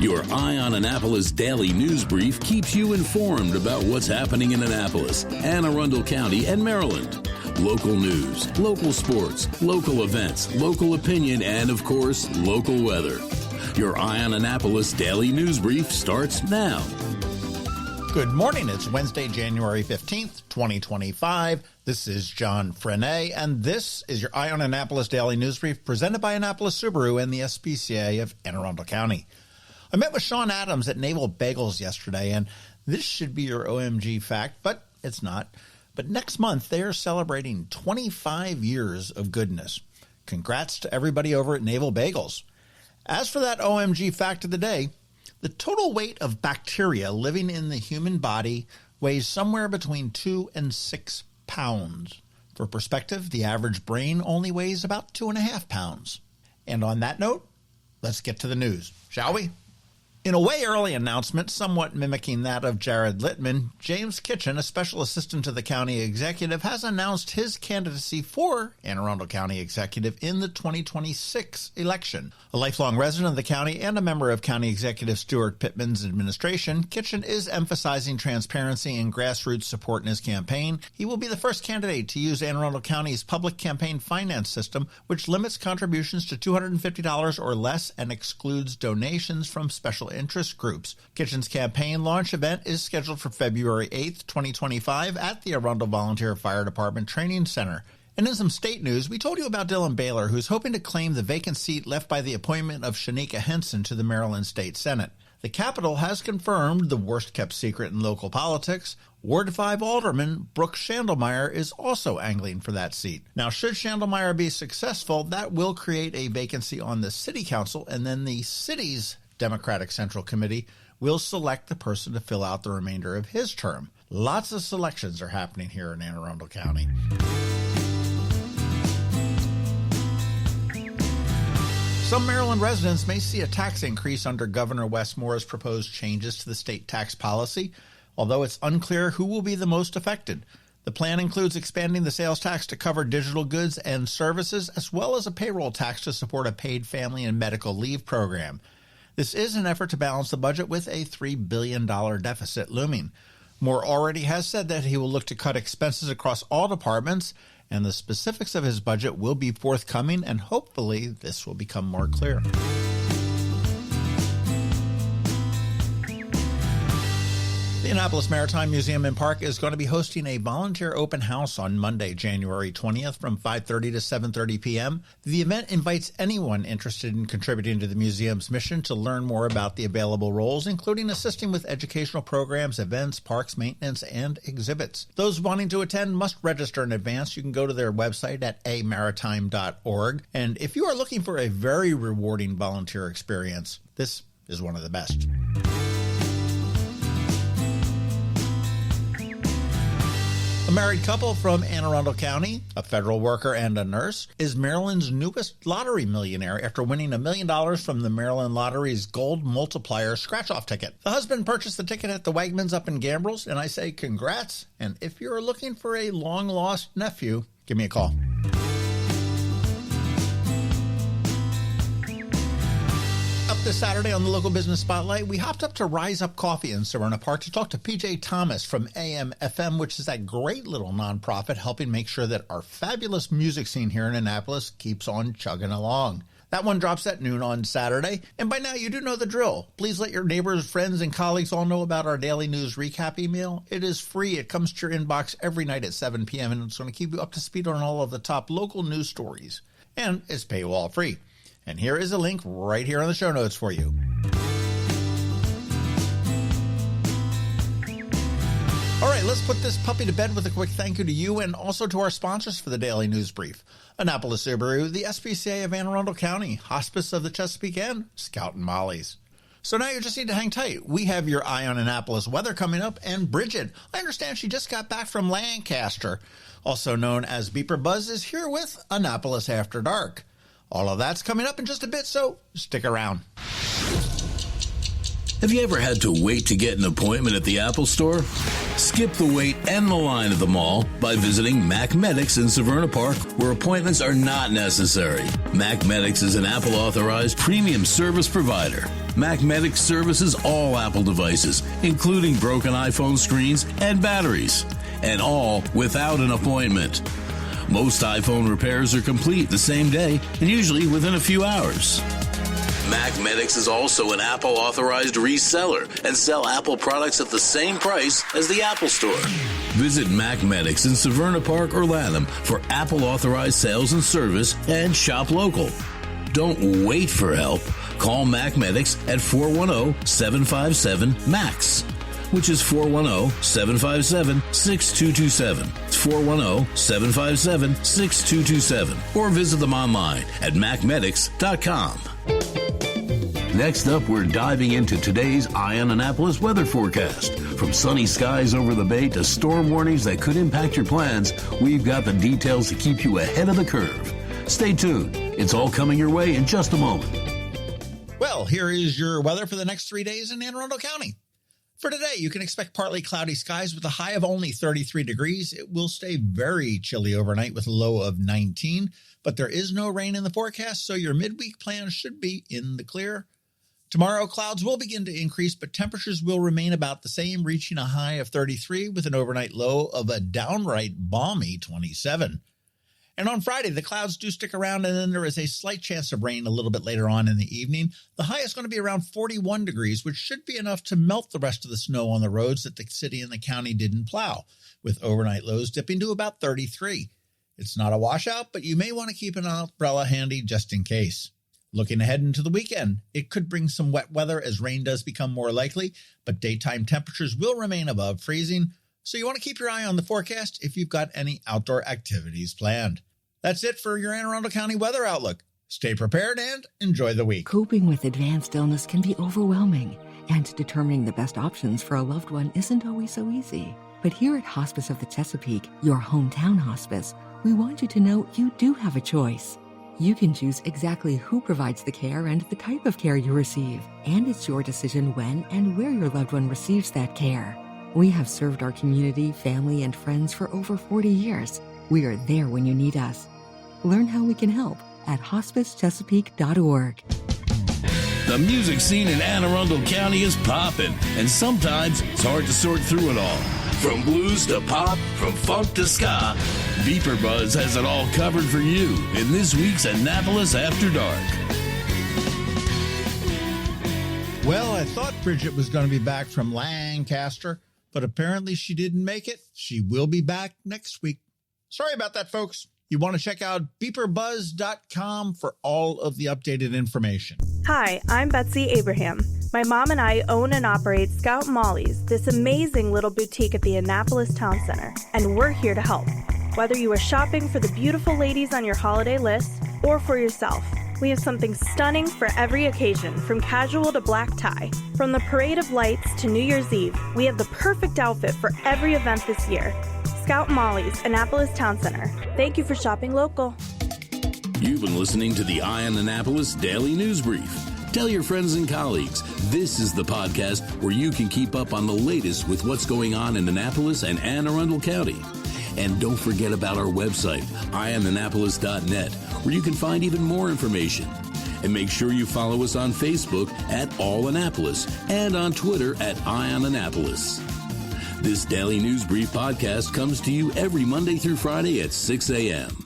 Your Eye on Annapolis daily news brief keeps you informed about what's happening in Annapolis, Anne Arundel County, and Maryland. Local news, local sports, local events, local opinion, and, of course, local weather. Your Eye on Annapolis daily news brief starts now. Good morning. It's Wednesday, January 15th, 2025. This is John Frenaye, and this is your Eye on Annapolis daily news brief presented by Annapolis Subaru and the SPCA of Anne Arundel County. I met with Sean Adams at Naval Bagels yesterday, and this should be your OMG fact, but it's not. But next month, they are celebrating 25 years of goodness. Congrats to everybody over at Naval Bagels. As for that OMG fact of the day, the total weight of bacteria living in the human body weighs somewhere between 2 and 6 pounds. For perspective, the average brain only weighs about 2.5 pounds. And on that note, let's get to the news, shall we? In a way early announcement, somewhat mimicking that of Jared Littman, James Kitchin, a special assistant to the county executive, has announced his candidacy for Anne Arundel County Executive in the 2026 election. A lifelong resident of the county and a member of County Executive Stuart Pittman's administration, Kitchin is emphasizing transparency and grassroots support in his campaign. He will be the first candidate to use Anne Arundel County's public campaign finance system, which limits contributions to $250 or less and excludes donations from special interest groups. Kitchin's campaign launch event is scheduled for February 8th, 2025 at the Arundel Volunteer Fire Department Training Center. And in some state news, we told you about Dylan Baylor, who's hoping to claim the vacant seat left by the appointment of Shanika Henson to the Maryland State Senate. The Capitol has confirmed the worst-kept secret in local politics. Ward 5 Alderman Brooke Schandelmeyer is also angling for that seat. Now, should Schandelmeyer be successful, that will create a vacancy on the City Council, and then the city's Democratic Central Committee will select the person to fill out the remainder of his term. Lots of selections are happening here in Anne Arundel County. Some Maryland residents may see a tax increase under Governor Wes Moore's proposed changes to the state tax policy, although it's unclear who will be the most affected. The plan includes expanding the sales tax to cover digital goods and services, as well as a payroll tax to support a paid family and medical leave program. This is an effort to balance the budget with a $3 billion deficit looming. Moore already has said that he will look to cut expenses across all departments, and the specifics of his budget will be forthcoming, and hopefully this will become more clear. The Annapolis Maritime Museum and Park is going to be hosting a volunteer open house on Monday, January 20th from 5:30 to 7:30 p.m. The event invites anyone interested in contributing to the museum's mission to learn more about the available roles, including assisting with educational programs, events, parks maintenance, and exhibits. Those wanting to attend must register in advance. You can go to their website at amaritime.org. And if you are looking for a very rewarding volunteer experience, this is one of the best. A married couple from Anne Arundel County, a federal worker and a nurse, is Maryland's newest lottery millionaire after winning $1 million from the Maryland Lottery's Gold Multiplier scratch-off ticket. The husband purchased the ticket at the Wegmans up in Gambrills, and I say congrats, and if you're looking for a long-lost nephew, give me a call. This Saturday on the Local Business Spotlight, we hopped up to Rise Up Coffee in Severna Park to talk to PJ Thomas from AM/FM, which is that great little nonprofit helping make sure that our fabulous music scene here in Annapolis keeps on chugging along. That one drops at noon on Saturday, and by now you do know the drill. Please let your neighbors, friends, and colleagues all know about our daily news recap email. It is free. It comes to your inbox every night at 7 p.m., and it's going to keep you up to speed on all of the top local news stories. And it's paywall free. And here is a link right here on the show notes for you. All right, let's put this puppy to bed with a quick thank you to you and also to our sponsors for the Daily News Brief. Annapolis Subaru, the SPCA of Anne Arundel County, Hospice of the Chesapeake End, Scout and Molly's. So now you just need to hang tight. We have your Eye on Annapolis weather coming up, and Bridget, I understand she just got back from Lancaster, also known as BeeprBuzz, is here with Annapolis After Dark. All of that's coming up in just a bit, so stick around. Have you ever had to wait to get an appointment at the Apple Store? Skip the wait and the line at the mall by visiting Mac Medics in Severna Park, where appointments are not necessary. Mac Medics is an Apple authorized premium service provider. Mac Medics services all Apple devices, including broken iPhone screens and batteries, and all without an appointment. Most iPhone repairs are complete the same day and usually within a few hours. Mac Medics is also an Apple authorized reseller and sell Apple products at the same price as the Apple Store. Visit Mac Medics in Severna Park or Lanham for Apple authorized sales and service and shop local. Don't wait for help. Call Mac Medics at 410-757-MAX, which is 410-757-6227. It's 410-757-6227. Or visit them online at macmedics.com. Next up, we're diving into today's Eye on Annapolis weather forecast. From sunny skies over the bay to storm warnings that could impact your plans, we've got the details to keep you ahead of the curve. Stay tuned. It's all coming your way in just a moment. Well, here is your weather for the next 3 days in Anne Arundel County. For today, you can expect partly cloudy skies with a high of only 33 degrees. It will stay very chilly overnight with a low of 19, but there is no rain in the forecast, so your midweek plans should be in the clear. Tomorrow, clouds will begin to increase, but temperatures will remain about the same, reaching a high of 33 with an overnight low of a downright balmy 27. And on Friday, the clouds do stick around, and then there is a slight chance of rain a little bit later on in the evening. The high is going to be around 41 degrees, which should be enough to melt the rest of the snow on the roads that the city and the county didn't plow, with overnight lows dipping to about 33. It's not a washout, but you may want to keep an umbrella handy just in case. Looking ahead into the weekend, it could bring some wet weather as rain does become more likely, but daytime temperatures will remain above freezing, so you want to keep your eye on the forecast if you've got any outdoor activities planned. That's it for your Anne Arundel County weather outlook. Stay prepared and enjoy the week. Coping with advanced illness can be overwhelming, and determining the best options for a loved one isn't always so easy. But here at Hospice of the Chesapeake, your hometown hospice, we want you to know you do have a choice. You can choose exactly who provides the care and the type of care you receive, and it's your decision when and where your loved one receives that care. We have served our community, family, and friends for over 40 years. We are there when you need us. Learn how we can help at hospicechesapeake.org. The music scene in Anne Arundel County is popping, and sometimes it's hard to sort through it all. From blues to pop, from funk to ska, BeeprBuzz has it all covered for you in this week's Annapolis After Dark. Well, I thought Bridget was going to be back from Lancaster, but apparently she didn't make it. She will be back next week. Sorry about that, folks. You want to check out BeeprBuzz.com for all of the updated information. Hi, I'm Betsy Abraham. My mom and I own and operate Scout Molly's, this amazing little boutique at the Annapolis Town Center, and we're here to help. Whether you are shopping for the beautiful ladies on your holiday list or for yourself, we have something stunning for every occasion, from casual to black tie. From the Parade of Lights to New Year's Eve, we have the perfect outfit for every event this year. Scout Molly's, Annapolis Town Center. Thank you for shopping local. You've been listening to the Eye on Annapolis Daily News Brief. Tell your friends and colleagues, this is the podcast where you can keep up on the latest with what's going on in Annapolis and Anne Arundel County. And don't forget about our website, eyeonannapolis.net, where you can find even more information. And make sure you follow us on Facebook at All Annapolis and on Twitter at Eye on Annapolis. This Daily News Brief podcast comes to you every Monday through Friday at 6 a.m.